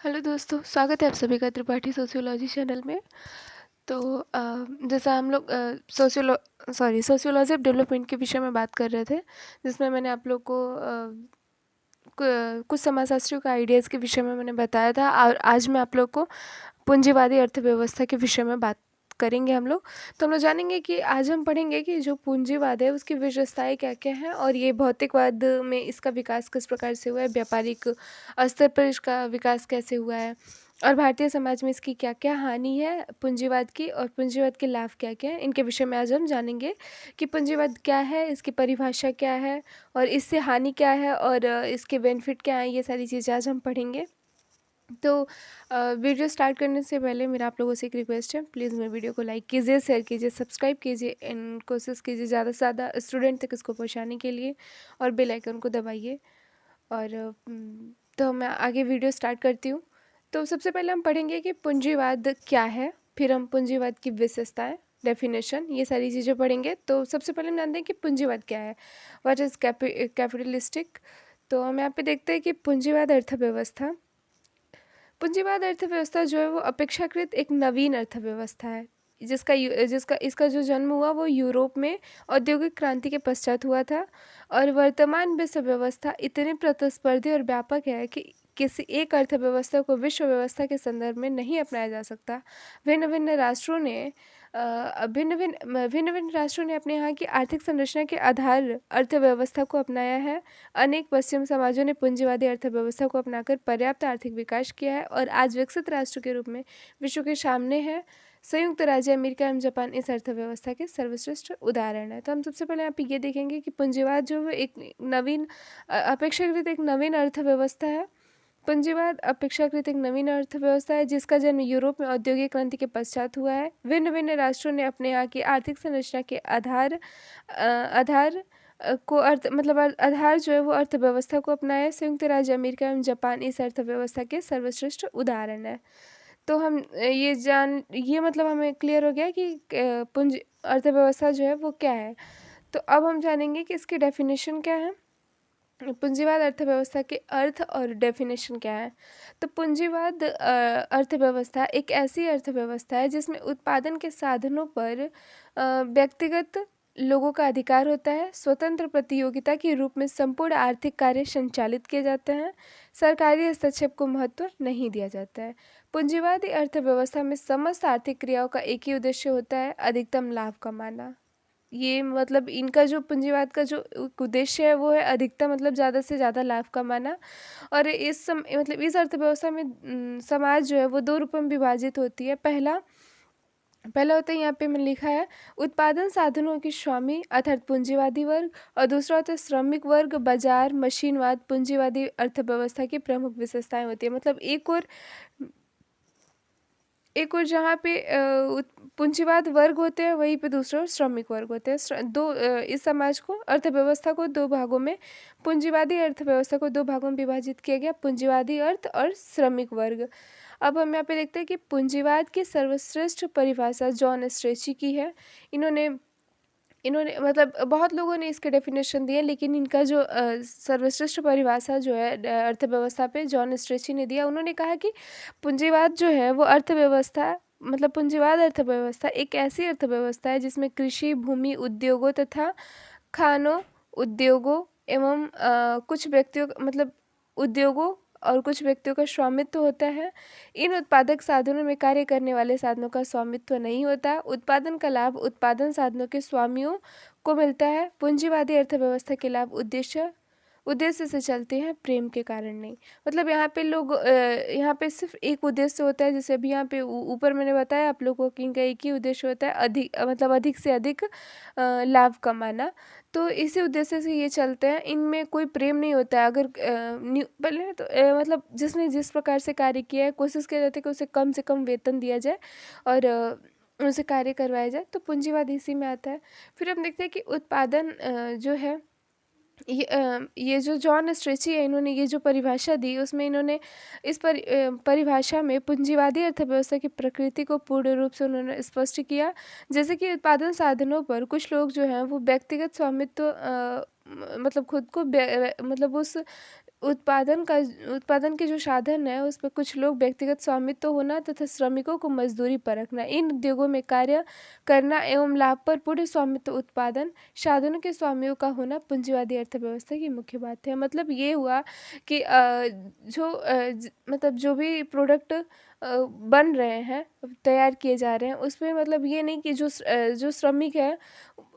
Hello दोस्तों, स्वागत है आप सभी का त्रिपाठी सोशियोलॉजी चैनल में। तो जैसा हम लोग सोशियोलॉजी ऑफ डेवलपमेंट के विषय में बात कर रहे थे, जिसमें मैंने आप लोग को कुछ समाजशास्त्रियों का आइडियाज़ के विषय में मैंने बताया था, और आज मैं आप लोग को पूंजीवादी अर्थव्यवस्था के विषय में बात करेंगे हम लोग। तो हम लोग जानेंगे कि आज हम पढ़ेंगे कि जो पूंजीवाद है उसकी विशेषताएं क्या क्या हैं, और ये भौतिकवाद में इसका विकास किस प्रकार से हुआ है, व्यापारिक स्तर पर इसका विकास कैसे हुआ है, और भारतीय समाज में इसकी क्या क्या हानि है पूंजीवाद की, और पूंजीवाद के लाभ क्या क्या हैं। इनके विषय में आज हम जानेंगे कि पूंजीवाद क्या है, इसकी परिभाषा क्या है, और इससे हानि क्या है, और इसके बेनिफिट क्या हैं। ये सारी चीज़ें आज हम पढ़ेंगे। तो वीडियो स्टार्ट करने से पहले मेरा आप लोगों से एक रिक्वेस्ट है, प्लीज़ मेरे वीडियो को लाइक कीजिए, शेयर कीजिए, सब्सक्राइब कीजिए, एंड कोशिश कीजिए ज़्यादा से ज़्यादा स्टूडेंट तक इसको पहुंचाने के लिए, और बेल आइकन को दबाइए। और तो मैं आगे वीडियो स्टार्ट करती हूँ। तो सबसे पहले हम पढ़ेंगे कि पूंजीवाद क्या है, फिर हम पूंजीवाद की विशेषताएं, डेफिनेशन, ये सारी चीज़ें पढ़ेंगे। तो सबसे पहले हम जानते हैं कि पूंजीवाद क्या है, व्हाट इज़ कैपिटलिस्टिक। तो हम यहाँ पे देखते हैं कि पूंजीवाद अर्थव्यवस्था जो है वो अपेक्षाकृत एक नवीन अर्थव्यवस्था है, जिसका इसका जो जन्म हुआ वो यूरोप में औद्योगिक क्रांति के पश्चात हुआ था। और वर्तमान विश्व व्यवस्था इतनी प्रतिस्पर्धी और व्यापक है कि किसी एक अर्थव्यवस्था को विश्व व्यवस्था के संदर्भ में नहीं अपनाया जा सकता। भिन्न भिन्न राष्ट्रों ने भिन्न भिन्न राष्ट्रों ने अपने यहाँ की आर्थिक संरचना के आधार अर्थव्यवस्था को अपनाया है। अनेक पश्चिम समाजों ने पूंजीवादी अर्थव्यवस्था को अपनाकर पर्याप्त आर्थिक विकास किया है और आज विकसित राष्ट्र के रूप में विश्व के सामने है। संयुक्त राज्य अमेरिका एवं जापान इस अर्थव्यवस्था के सर्वश्रेष्ठ उदाहरण है। तो हम सबसे पहले यहाँ पे ये देखेंगे कि पूंजीवाद जो है एक नवीन अपेक्षाकृत एक नवीन अर्थव्यवस्था है। पूंजीवाद अपेक्षाकृत एक नवीन अर्थव्यवस्था है जिसका जन्म यूरोप में औद्योगिक क्रांति के पश्चात हुआ है। भिन्न भिन्न राष्ट्रों ने अपने यहाँ की आर्थिक संरचना के आधार को आधार जो है वो अर्थव्यवस्था को अपनाया है। संयुक्त राज्य अमेरिका एवं जापान इस अर्थव्यवस्था के सर्वश्रेष्ठ उदाहरण है। तो हम ये मतलब हमें क्लियर हो गया कि पूंजी अर्थव्यवस्था जो है वो क्या है। तो अब हम जानेंगे कि इसकी डेफिनेशन क्या है, पूंजीवाद अर्थव्यवस्था के अर्थ और डेफिनेशन क्या है। तो पूंजीवाद अर्थव्यवस्था एक ऐसी अर्थव्यवस्था है जिसमें उत्पादन के साधनों पर व्यक्तिगत लोगों का अधिकार होता है। स्वतंत्र प्रतियोगिता के रूप में संपूर्ण आर्थिक कार्य संचालित किए जाते हैं। सरकारी हस्तक्षेप को महत्व नहीं दिया जाता है। पूंजीवादी अर्थव्यवस्था में समस्त आर्थिक क्रियाओं का एक ही उद्देश्य होता है, अधिकतम लाभ कमाना। ये मतलब इनका जो पूंजीवाद का जो उद्देश्य है वो है अधिकतम मतलब ज़्यादा से ज़्यादा लाभ कमाना। और इस अर्थव्यवस्था में समाज जो है वो दो रूपों में विभाजित होती है। पहला होता है, यहाँ पे मैंने लिखा है, उत्पादन साधनों की स्वामी अर्थात पूंजीवादी वर्ग, और दूसरा होता है श्रमिक वर्ग, बाजार, मशीनवाद। पूंजीवादी अर्थव्यवस्था की प्रमुख विशेषताएं होती है। मतलब एक और जहाँ पे पूंजीवाद वर्ग होते हैं, वहीं पे दूसरा श्रमिक वर्ग होते हैं। इस समाज को, अर्थव्यवस्था को दो भागों में, पूंजीवादी अर्थव्यवस्था को दो भागों में विभाजित किया गया, पूंजीवादी अर्थ और श्रमिक वर्ग। अब हम यहाँ पे देखते हैं कि पूंजीवाद की सर्वश्रेष्ठ परिभाषा जॉन स्ट्रेची की है। इन्होंने इन्होंने मतलब बहुत लोगों ने इसके डेफिनेशन दिए, लेकिन इनका जो सर्वश्रेष्ठ परिभाषा जो है अर्थव्यवस्था पे जॉन स्ट्रेची ने दिया। उन्होंने कहा कि पूंजीवाद जो है वो पूंजीवाद अर्थव्यवस्था एक ऐसी अर्थव्यवस्था है जिसमें कृषि, भूमि, उद्योगों तथा खानों उद्योगों एवं उद्योगों और कुछ व्यक्तियों का स्वामित्व होता है। इन उत्पादक साधनों में कार्य करने वाले साधनों का स्वामित्व नहीं होता। उत्पादन का लाभ उत्पादन साधनों के स्वामियों को मिलता है। पूंजीवादी अर्थव्यवस्था के लाभ उद्देश्य से चलते हैं, प्रेम के कारण नहीं। मतलब यहाँ पे सिर्फ एक उद्देश्य होता है। जैसे अभी यहाँ पे ऊपर मैंने बताया आप लोगों को कि इनका एक ही उद्देश्य होता है, अधिक से अधिक लाभ कमाना। तो इसी उद्देश्य से ये चलते हैं, इनमें कोई प्रेम नहीं होता है। अगर पहले तो जिसने जिस प्रकार से कार्य किया है, कोशिश किया जाता है कि उसे कम से कम वेतन दिया जाए और उनसे कार्य करवाया जाए। तो पूंजीवाद इसी में आता है। फिर हम देखते हैं कि उत्पादन जो है, ये जो जॉन स्ट्रेची है, इन्होंने ये जो परिभाषा दी, उसमें इन्होंने परिभाषा में पूंजीवादी अर्थव्यवस्था की प्रकृति को पूर्ण रूप से उन्होंने स्पष्ट किया। जैसे कि उत्पादन साधनों पर कुछ लोग जो हैं वो व्यक्तिगत स्वामित्व मतलब खुद को उत्पादन के जो साधन है उसमें कुछ लोग व्यक्तिगत स्वामित्व होना तथा श्रमिकों को मजदूरी पर रखना, इन उद्योगों में कार्य करना एवं लाभ पर पूर्ण स्वामित्व उत्पादन साधनों के स्वामियों का होना पूंजीवादी अर्थव्यवस्था की मुख्य बात है। मतलब ये हुआ कि मतलब जो भी प्रोडक्ट बन रहे हैं, तैयार किए जा रहे हैं, उसमें मतलब ये नहीं कि जो श्रमिक है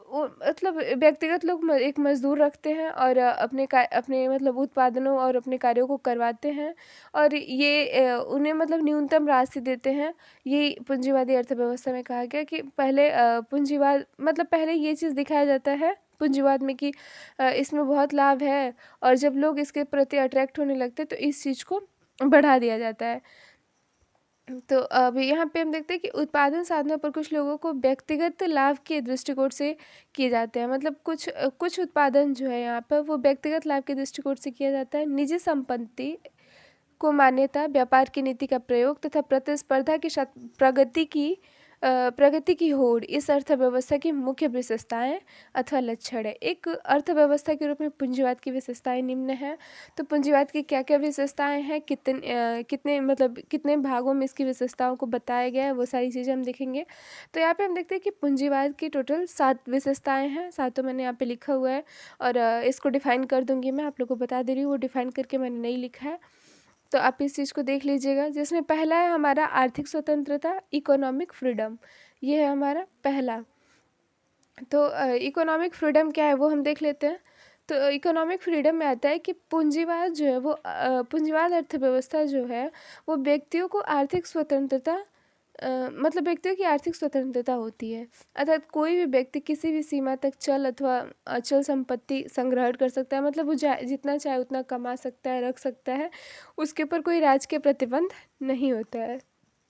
वो मतलब व्यक्तिगत लोग एक मजदूर रखते हैं और अपने मतलब उत्पादनों और अपने कार्यों को करवाते हैं और ये उन्हें मतलब न्यूनतम राशि देते हैं। ये पूंजीवादी अर्थव्यवस्था में कहा गया कि पहले पूंजीवाद मतलब पहले ये चीज़ दिखाया जाता है पूंजीवाद में कि इसमें बहुत लाभ है और जब लोग इसके प्रति अट्रैक्ट होने लगते हैं तो इस चीज़ को बढ़ा दिया जाता है। तो अब यहाँ पे हम देखते हैं कि उत्पादन साधनों पर कुछ लोगों को व्यक्तिगत लाभ के दृष्टिकोण से किए जाते हैं। मतलब कुछ उत्पादन जो है यहाँ पर वो व्यक्तिगत लाभ के दृष्टिकोण से किया जाता है। निजी संपत्ति को मान्यता, व्यापार की नीति का प्रयोग तथा प्रतिस्पर्धा के साथ प्रगति की होड़ इस अर्थव्यवस्था की मुख्य विशेषताएं अथवा लक्षण है। एक अर्थव्यवस्था के रूप में पूंजीवाद की विशेषताएं निम्न हैं। तो पूंजीवाद की क्या क्या विशेषताएं हैं, कितने मतलब कितने भागों में इसकी विशेषताओं को बताया गया है, वो सारी चीज़ें हम देखेंगे। तो यहाँ पे हम देखते हैं कि पूंजीवाद की टोटल 7 विशेषताएं हैं, सातों मैंने यहाँ पे लिखा हुआ है और इसको डिफाइन कर दूंगी, मैं आप लोगों को बता दे रही हूँ, वो डिफाइन करके मैंने नहीं लिखा है, तो आप इस चीज़ को देख लीजिएगा। जिसमें पहला है हमारा आर्थिक स्वतंत्रता, इकोनॉमिक फ्रीडम, ये है हमारा पहला। तो इकोनॉमिक फ्रीडम क्या है वो हम देख लेते हैं। तो इकोनॉमिक फ्रीडम में आता है कि पूंजीवाद जो है वो पूंजीवाद अर्थव्यवस्था जो है वो व्यक्तियों को आर्थिक स्वतंत्रता मतलब व्यक्तियों की आर्थिक स्वतंत्रता होती है। अर्थात कोई भी व्यक्ति किसी भी सीमा तक चल अथवा अचल संपत्ति संग्रहण कर सकता है। मतलब वो जितना चाहे उतना कमा सकता है, रख सकता है, उसके ऊपर कोई राजकीय प्रतिबंध नहीं होता है।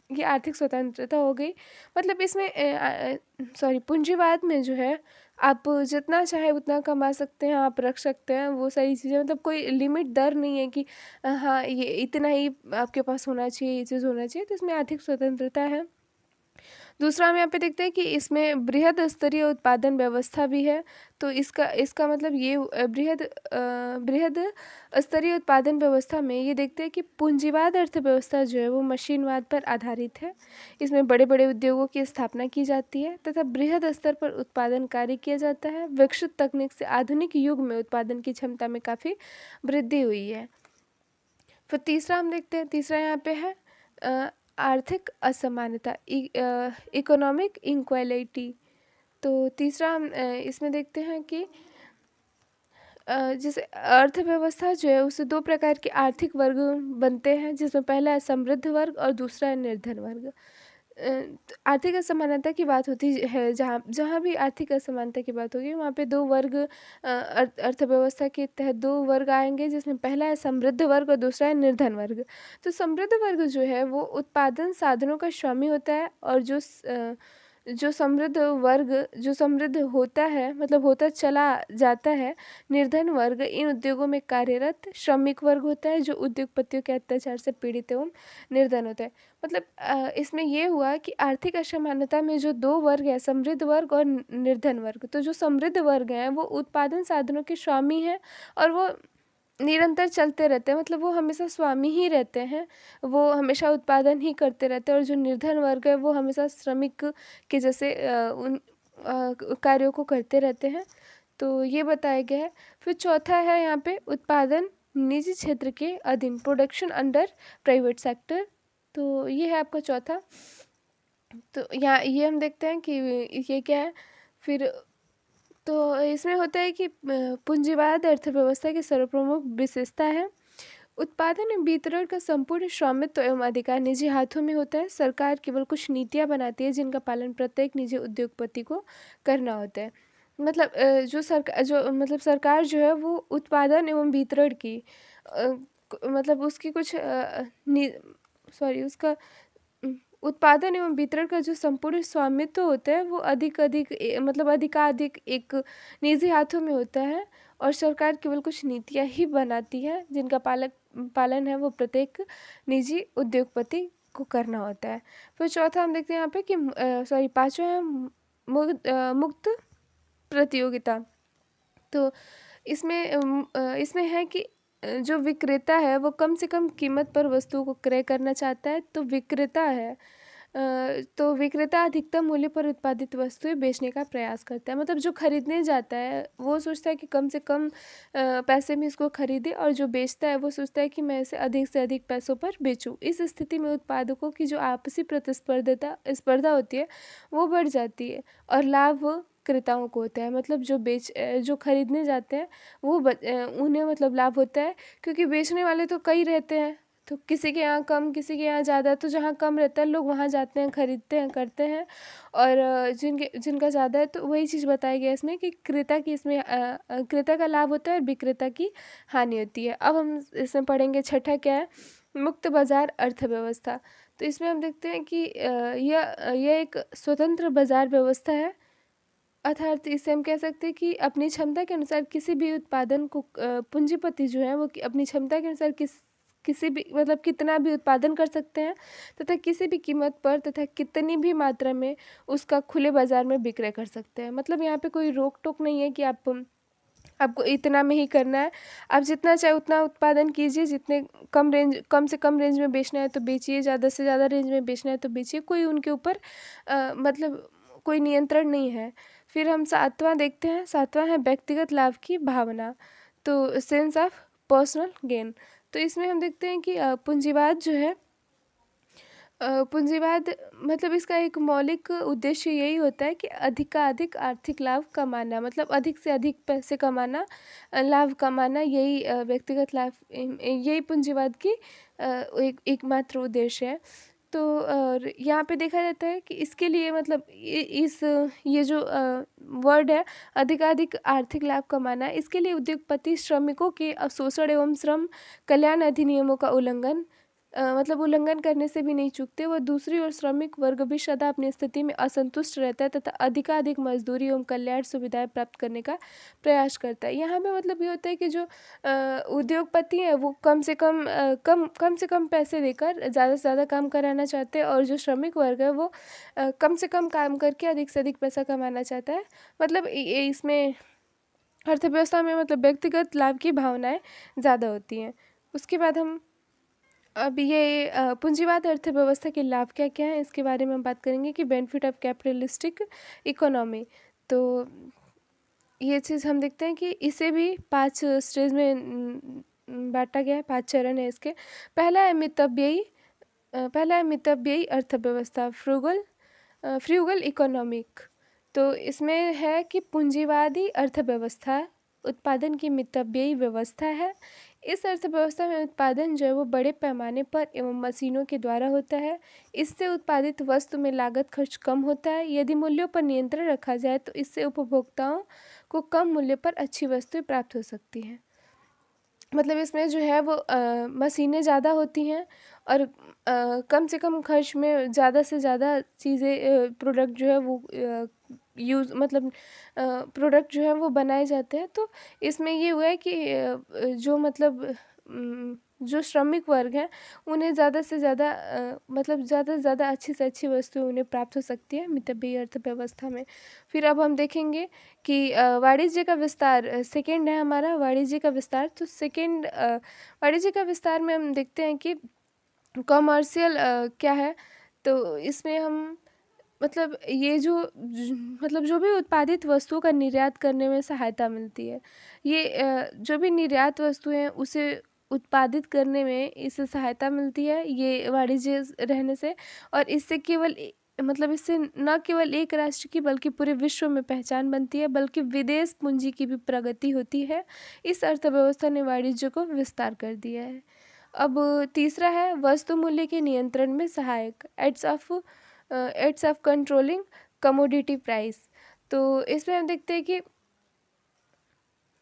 ये आर्थिक स्वतंत्रता हो गई। मतलब इसमें पूंजीवाद में जो है आप जितना चाहे उतना कमा सकते हैं, आप रख सकते हैं, वो सारी चीज़ें मतलब कोई लिमिट दर नहीं है कि हाँ ये इतना ही आपके पास होना चाहिए, ये चीज़ होना चाहिए। तो इसमें आर्थिक स्वतंत्रता है। दूसरा हम यहाँ पे देखते हैं कि इसमें बृहद स्तरीय उत्पादन व्यवस्था भी है। तो इसका मतलब ये बृहद स्तरीय उत्पादन व्यवस्था में ये देखते हैं कि पूंजीवाद अर्थव्यवस्था जो है वो मशीनवाद पर आधारित है। इसमें बड़े बड़े उद्योगों की स्थापना की जाती है तथा बृहद स्तर पर उत्पादन कार्य किया जाता है। विकसित तकनीक से आधुनिक युग में उत्पादन की क्षमता में काफ़ी वृद्धि हुई है। फिर तीसरा हम देखते हैं, तीसरा यहाँ पे है आर्थिक असमानता, इकोनॉमिक इनक्वालिटी। तो तीसरा हम इसमें देखते हैं कि जैसे अर्थव्यवस्था जो है उससे 2 प्रकार के आर्थिक वर्ग बनते हैं, जिसमें पहला है समृद्ध वर्ग और दूसरा है निर्धन वर्ग। तो आर्थिक असमानता की बात होती है, जहाँ जहाँ भी आर्थिक असमानता की बात होगी वहाँ पे 2 वर्ग अर्थव्यवस्था के तहत 2 वर्ग आएंगे, जिसमें पहला है समृद्ध वर्ग और दूसरा है निर्धन वर्ग। तो समृद्ध वर्ग जो है वो उत्पादन साधनों का स्वामी होता है और जो समृद्ध होता है मतलब होता चला जाता है, निर्धन वर्ग इन उद्योगों में कार्यरत श्रमिक वर्ग होता है, जो उद्योगपतियों के अत्याचार से पीड़ित एवं निर्धन होता है। मतलब इसमें ये हुआ कि आर्थिक असमानता में जो 2 वर्ग है, समृद्ध वर्ग और निर्धन वर्ग, तो जो समृद्ध वर्ग हैं वो उत्पादन साधनों के स्वामी हैं और वो निरंतर चलते रहते हैं, मतलब वो हमेशा स्वामी ही रहते हैं, वो हमेशा उत्पादन ही करते रहते हैं। और जो निर्धन वर्ग है वो हमेशा श्रमिक के जैसे उन कार्यों को करते रहते हैं। तो ये बताया गया है। फिर चौथा है यहाँ पे उत्पादन निजी क्षेत्र के अधीन, प्रोडक्शन अंडर प्राइवेट सेक्टर। तो ये है आपका चौथा। तो यहाँ ये हम देखते हैं कि ये क्या है। फिर तो इसमें होता है कि पूंजीवाद अर्थव्यवस्था की सर्वप्रमुख विशेषता है उत्पादन एवं वितरण का संपूर्ण स्वामित्व एवं अधिकार निजी हाथों में होता है। सरकार केवल कुछ नीतियां बनाती है जिनका पालन प्रत्येक निजी उद्योगपति को करना होता है। मतलब मतलब सरकार जो है वो उत्पादन एवं वितरण की मतलब उसकी कुछ उसका उत्पादन एवं वितरण का जो संपूर्ण स्वामित्व होता है वो मतलब अधिकाधिक एक निजी हाथों में होता है और सरकार केवल कुछ नीतियां ही बनाती है जिनका पालन है वो प्रत्येक निजी उद्योगपति को करना होता है। फिर चौथा हम देखते हैं यहाँ पे कि पांचवा है मुक्त प्रतियोगिता। तो इसमें है कि जो विक्रेता है वो कम से कम कीमत पर वस्तुओं को क्रय करना चाहता है, तो विक्रेता है तो विक्रेता अधिकतम मूल्य पर उत्पादित वस्तुएं बेचने का प्रयास करता है। मतलब जो खरीदने जाता है वो सोचता है कि कम से कम पैसे में इसको खरीदे, और जो बेचता है वो सोचता है कि मैं इसे अधिक से अधिक पैसों पर बेचूं। इस स्थिति में उत्पादकों की जो आपसी प्रतिस्पर्धा स्पर्धा होती है वो बढ़ जाती है, और लाभ क्रेताओं को होता है। मतलब जो खरीदने जाते हैं उन्हें मतलब लाभ होता है, क्योंकि बेचने वाले तो कई रहते हैं, तो किसी के यहाँ कम किसी के यहाँ ज़्यादा, तो जहाँ कम रहता है लोग वहाँ जाते हैं, खरीदते हैं, करते हैं। और जिनका ज़्यादा है तो वही चीज़ बताया गया इसमें कि क्रेता का लाभ होता है और विक्रेता की हानि होती है। अब हम इसमें पढ़ेंगे छठा क्या है, मुक्त बाजार अर्थव्यवस्था। तो इसमें हम देखते हैं कि यह एक स्वतंत्र बाजार व्यवस्था है, अर्थात इसे हम कह सकते हैं कि अपनी क्षमता के अनुसार किसी भी उत्पादन को पूंजीपति जो है वो अपनी क्षमता के अनुसार किसी भी मतलब कितना भी उत्पादन कर सकते हैं, तथा किसी भी कीमत पर तथा कितनी भी मात्रा में उसका खुले बाजार में विक्रय कर सकते हैं। मतलब यहाँ पे कोई रोक टोक नहीं है कि आपको इतना में ही करना है, आप जितना चाहे उतना उत्पादन कीजिए, जितने कम से कम रेंज में बेचना है तो बेचिए, ज़्यादा से ज़्यादा रेंज में बेचना है तो बेचिए, कोई उनके ऊपर मतलब कोई नियंत्रण नहीं है। फिर हम सातवां देखते हैं, सातवां है व्यक्तिगत लाभ की भावना, तो सेंस ऑफ पर्सनल गेन। तो इसमें हम देखते हैं कि पूंजीवाद जो है पूंजीवाद मतलब इसका एक मौलिक उद्देश्य यही होता है कि अधिकाधिक आर्थिक लाभ कमाना, मतलब अधिक से अधिक पैसे कमाना, लाभ कमाना, यही व्यक्तिगत लाभ यही पूंजीवाद की एकमात्र उद्देश्य है। तो और यहाँ पे देखा जाता है कि इसके लिए मतलब ये जो वर्ड है अधिकाधिक आर्थिक लाभ कमाना, इसके लिए उद्योगपति श्रमिकों के अवशोषण एवं श्रम कल्याण अधिनियमों का मतलब उल्लंघन करने से भी नहीं चूकते। वह दूसरी ओर श्रमिक वर्ग भी सदा अपनी स्थिति में असंतुष्ट रहता है तथा अधिकाधिक मजदूरी एवं कल्याण सुविधाएं प्राप्त करने का प्रयास करता है। यहाँ पे मतलब ये होता है कि जो उद्योगपति हैं वो कम से कम पैसे देकर ज़्यादा से ज़्यादा काम कराना चाहते हैं, और जो श्रमिक वर्ग है वो कम से कम काम करके अधिक से अधिक पैसा कमाना चाहता है। मतलब इसमें अर्थव्यवस्था में मतलब व्यक्तिगत लाभ की भावनाएं ज़्यादा होती हैं। उसके बाद हम अब ये पूंजीवाद अर्थव्यवस्था के लाभ क्या क्या हैं इसके बारे में हम बात करेंगे कि बेनिफिट ऑफ कैपिटलिस्टिक इकोनॉमी। तो ये चीज़ हम देखते हैं कि इसे भी 5 स्टेज में बांटा गया है, 5 चरण है इसके। पहला है मितव्ययी अर्थव्यवस्था, फ्रूगल इकोनॉमिक। तो इसमें है कि पूंजीवादी अर्थव्यवस्था उत्पादन की मितव्ययी व्यवस्था है। इस अर्थव्यवस्था में उत्पादन जो है वो बड़े पैमाने पर एवं मशीनों के द्वारा होता है। इससे उत्पादित वस्तु में लागत खर्च कम होता है। यदि मूल्यों पर नियंत्रण रखा जाए तो इससे उपभोक्ताओं को कम मूल्य पर अच्छी वस्तुएं प्राप्त हो सकती हैं। मतलब इसमें जो है वो मशीनें ज़्यादा होती हैं, और कम से कम खर्च में ज़्यादा से ज़्यादा चीज़ें प्रोडक्ट जो है वो प्रोडक्ट जो है वो बनाए जाते हैं। तो इसमें ये हुआ है कि जो मतलब जो श्रमिक वर्ग हैं उन्हें ज़्यादा से ज़्यादा मतलब ज़्यादा से ज़्यादा अच्छी से अच्छी वस्तुएं उन्हें प्राप्त हो सकती है मितव्ययी अर्थव्यवस्था में। फिर अब हम देखेंगे कि वाणिज्य का विस्तार सेकेंड है हमारा, वाणिज्य का विस्तार। तो सेकेंड वाणिज्य का विस्तार में हम देखते हैं कि कॉमर्शियल क्या है। तो इसमें हम मतलब मतलब जो भी उत्पादित वस्तुओं का निर्यात करने में सहायता मिलती है, ये जो भी निर्यात वस्तुएं हैं उसे उत्पादित करने में इससे सहायता मिलती है, ये वाणिज्य रहने से। और इससे मतलब इससे न केवल एक राष्ट्र की बल्कि पूरे विश्व में पहचान बनती है, बल्कि विदेश पूंजी की भी प्रगति होती है। इस अर्थव्यवस्था ने वाणिज्य को विस्तार कर दिया है। अब तीसरा है वस्तु मूल्य के नियंत्रण में सहायक, aids of controlling commodity price. तो इसमें हम देखते हैं कि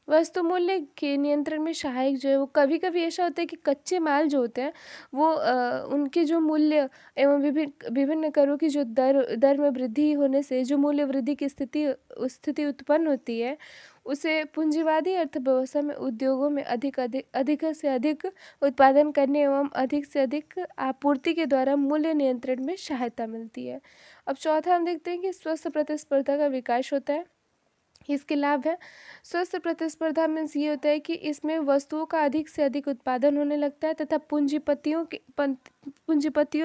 वस्तु मूल्य के नियंत्रण में सहायक जो है वो कभी कभी ऐसा होता है कि कच्चे माल जो होते हैं वो उनके जो मूल्य एवं विभिन्न करों की जो दर में वृद्धि होने से जो मूल्य वृद्धि की स्थिति उत्पन्न होती है, उसे पूंजीवादी अर्थव्यवस्था में उद्योगों में अधिक से अधिक उत्पादन करने एवं अधिक से अधिक आपूर्ति के द्वारा मूल्य नियंत्रण में सहायता मिलती है। अब चौथा हम देखते हैं कि स्वस्थ प्रतिस्पर्धा का विकास होता है। इसके लाभ हैं। स्वस्थ प्रतिस्पर्धा मीन्स ये होता है कि इसमें वस्तुओं का अधिक से अधिक उत्पादन होने लगता है तथा पूंजीपतियों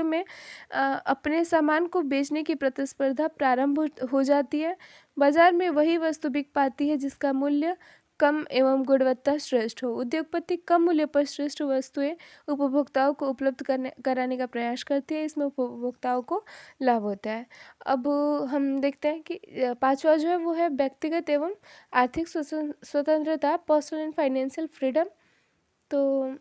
में अपने सामान को बेचने की प्रतिस्पर्धा प्रारंभ हो जाती है। बाजार में वही वस्तु बिक पाती है जिसका मूल्य कम एवं गुणवत्ता श्रेष्ठ हो। उद्योगपति कम मूल्य पर श्रेष्ठ वस्तुएं उपभोक्ताओं को उपलब्ध कराने का प्रयास करती है। इसमें उपभोक्ताओं को लाभ होता है। अब हम देखते हैं कि पांचवा जो है वो है व्यक्तिगत एवं आर्थिक स्वतंत्रता, पर्सनल एंड फाइनेंशियल फ्रीडम। तो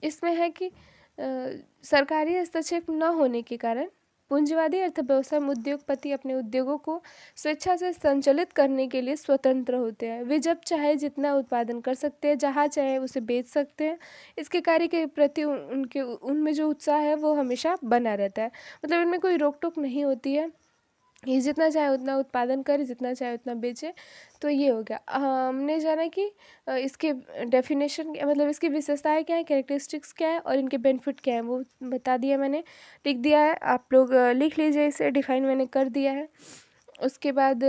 इसमें है कि सरकारी हस्तक्षेप न होने के कारण पूंजीवादी अर्थव्यवस्था में उद्योगपति अपने उद्योगों को स्वेच्छा से संचालित करने के लिए स्वतंत्र होते हैं। वे जब चाहे जितना उत्पादन कर सकते हैं, जहाँ चाहे उसे बेच सकते हैं। इसके कार्य के प्रति उनमें जो उत्साह है वो हमेशा बना रहता है। मतलब इनमें कोई रोक टोक नहीं होती है, ये जितना चाहे उतना उत्पादन करे, जितना चाहे उतना बेचे। तो ये हो गया। हमने जाना कि इसके डेफिनेशन मतलब इसकी विशेषताएं क्या है, कैरेक्टरिस्टिक्स क्या है और इनके बेनिफिट क्या है वो बता दिया मैंने, लिख दिया है। आप लोग लिख लीजिए, इसे डिफाइन मैंने कर दिया है। उसके बाद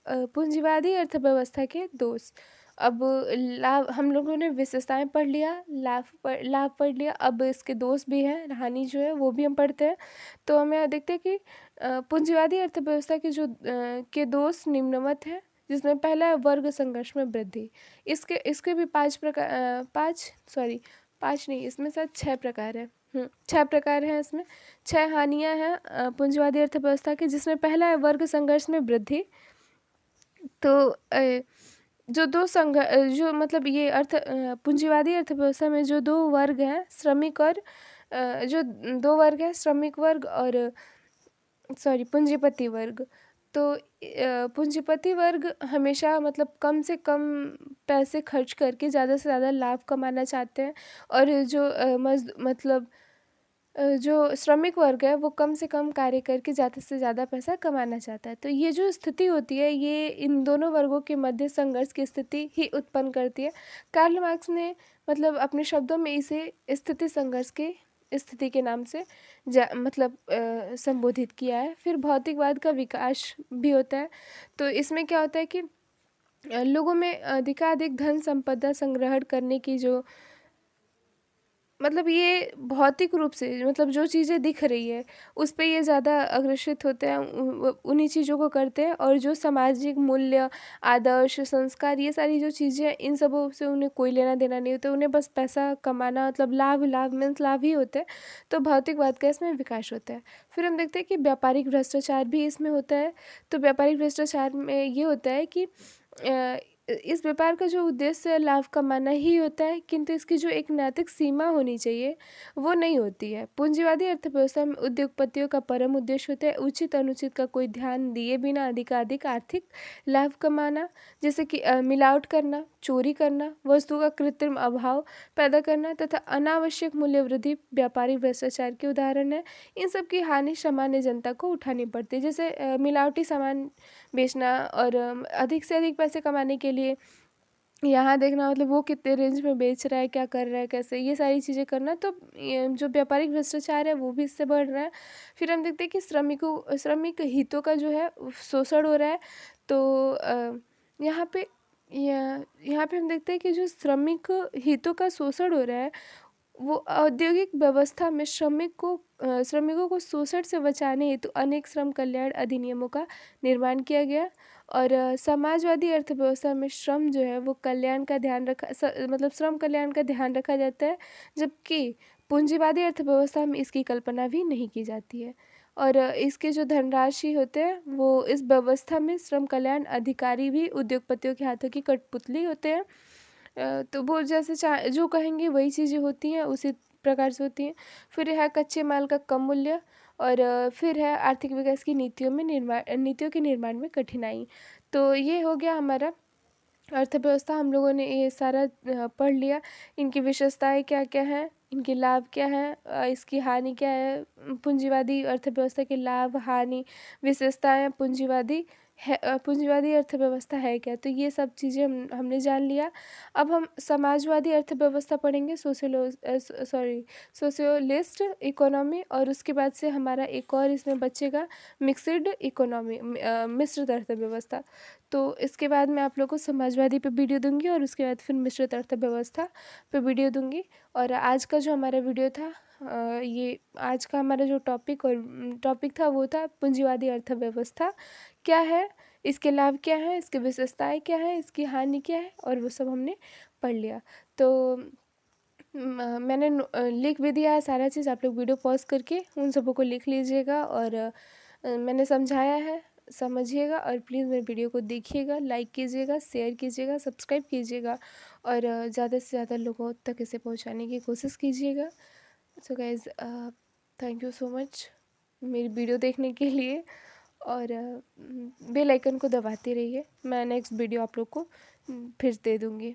पूंजीवादी अर्थव्यवस्था के दोष। अब लाभ हम लोगों ने विशेषताएं पढ़ लिया, लाभ पढ़ लिया। अब इसके दोष भी हैं, हानि जो है वो भी हम पढ़ते हैं। तो हमें देखते हैं कि पूंजीवादी अर्थव्यवस्था के के दोष निम्नवत है, जिसमें पहला है वर्ग संघर्ष में वृद्धि। इसके भी पाँच नहीं, इसमें शायद 6 प्रकार है। 6 प्रकार हैं इसमें, 6 हानियां हैं पूंजीवादी अर्थव्यवस्था की, जिसमें पहला है वर्ग संघर्ष में वृद्धि। तो जो मतलब ये पूंजीवादी अर्थव्यवस्था में जो 2 वर्ग हैं, श्रमिक और जो 2 वर्ग हैं, श्रमिक वर्ग और पूंजीपति वर्ग। तो पूंजीपति वर्ग हमेशा मतलब कम से कम पैसे खर्च करके ज़्यादा से ज़्यादा लाभ कमाना चाहते हैं, और जो श्रमिक वर्ग है वो कम से कम कार्य करके ज़्यादा से ज़्यादा पैसा कमाना चाहता है। तो ये जो स्थिति होती है, ये इन दोनों वर्गों के मध्य संघर्ष की स्थिति ही उत्पन्न करती है। कार्ल मार्क्स ने मतलब अपने शब्दों में इसे स्थिति संघर्ष के स्थिति के नाम से संबोधित किया है। फिर भौतिकवाद का विकास भी होता है। तो इसमें क्या होता है कि लोगों में अधिकाधिक धन संपदा संग्रहण करने की जो मतलब ये भौतिक रूप से मतलब जो चीज़ें दिख रही है उस पे ये ज़्यादा अग्रसित होते हैं, उन्हीं चीज़ों को करते हैं। और जो सामाजिक मूल्य, आदर्श, संस्कार, ये सारी जो चीज़ें हैं, इन सबों से उन्हें कोई लेना देना नहीं होता। उन्हें बस पैसा कमाना, मतलब लाभ मीन्स लाभ ही होता है। तो भौतिकवाद का इसमें विकास होता है। फिर हम देखते हैं कि व्यापारिक भ्रष्टाचार भी इसमें होता है। तो व्यापारिक भ्रष्टाचार में ये होता है कि इस व्यापार का जो उद्देश्य लाभ कमाना ही होता है, किंतु इसकी जो एक नैतिक सीमा होनी चाहिए वो नहीं होती है। पूंजीवादी अर्थव्यवस्था में उद्योगपतियों का परम उद्देश्य होता है उचित अनुचित का कोई ध्यान दिए बिना अधिकाधिक आर्थिक लाभ कमाना, जैसे कि मिलावट करना, चोरी करना, वस्तु का कृत्रिम अभाव पैदा करना तथा अनावश्यक मूल्य वृद्धि व्यापारिक भ्रष्टाचार के उदाहरण है। इन सब की हानि सामान्य जनता को उठानी पड़ती है, जैसे मिलावटी सामान बेचना और अधिक से अधिक पैसे कमाने के लिए यहाँ देखना, मतलब वो कितने रेंज में बेच रहा है, क्या कर रहा है, कैसे, ये सारी चीज़ें करना। तो ये जो व्यापारिक भ्रष्टाचार है वो भी इससे बढ़ रहा है। फिर हम देखते हैं कि श्रमिक हितों का जो है शोषण हो रहा है। तो यहाँ पे हम देखते हैं कि जो श्रमिक हितों का शोषण हो रहा है, वो औद्योगिक व्यवस्था में श्रमिकों को शोषण से बचाने हेतु अनेक श्रम कल्याण अधिनियमों का निर्माण किया गया। और समाजवादी अर्थव्यवस्था में श्रम जो है वो श्रम कल्याण का ध्यान रखा जाता है, जबकि पूंजीवादी अर्थव्यवस्था में इसकी कल्पना भी नहीं की जाती है। और इसके जो धनराशि होते हैं वो इस व्यवस्था में श्रम कल्याण अधिकारी भी उद्योगपतियों के हाथों की कठपुतली होते हैं। तो वो जैसे जो कहेंगे वही चीज़ें होती हैं, उसी प्रकार से होती हैं। फिर है कच्चे माल का कम मूल्य, और फिर है आर्थिक विकास की नीतियों के निर्माण में कठिनाई। तो ये हो गया हमारा अर्थव्यवस्था। हम लोगों ने ये सारा पढ़ लिया। इनकी विशेषताएं क्या क्या हैं, इनके लाभ क्या हैं, इसकी हानि क्या है। पूंजीवादी अर्थव्यवस्था के लाभ, हानि, विशेषताएं, पूंजीवादी है पूंजीवादी अर्थव्यवस्था है क्या। तो ये सब चीज़ें हमने जान लिया। अब हम समाजवादी अर्थव्यवस्था पढ़ेंगे, सोशलिस्ट इकोनॉमी, और उसके बाद से हमारा एक और इसमें बचेगा मिक्स्ड इकोनॉमी, मिश्रित अर्थव्यवस्था। तो इसके बाद मैं आप लोग को समाजवादी पे वीडियो दूंगी और उसके बाद फिर मिश्रित अर्थव्यवस्था पे वीडियो दूंगी। और आज का जो हमारा वीडियो था, ये आज का हमारा जो टॉपिक था वो था पूंजीवादी अर्थव्यवस्था क्या है, इसके लाभ क्या हैं, इसकी विशेषताएं क्या हैं, इसकी हानि क्या है, और वो सब हमने पढ़ लिया। तो मैंने लिख भी दिया है सारा चीज़, आप लोग वीडियो पॉज करके उन सबों को लिख लीजिएगा। और मैंने समझाया है, समझिएगा, और प्लीज़ मेरे वीडियो को देखिएगा, लाइक कीजिएगा, शेयर कीजिएगा, सब्सक्राइब कीजिएगा, और ज़्यादा से ज़्यादा लोगों तक इसे पहुंचाने की कोशिश कीजिएगा। So guys, thank you so much मेरी वीडियो देखने के लिए, और बेल आइकन को दबाते रहिए। मैं नेक्स्ट वीडियो आप लोग को फिर दे दूँगी।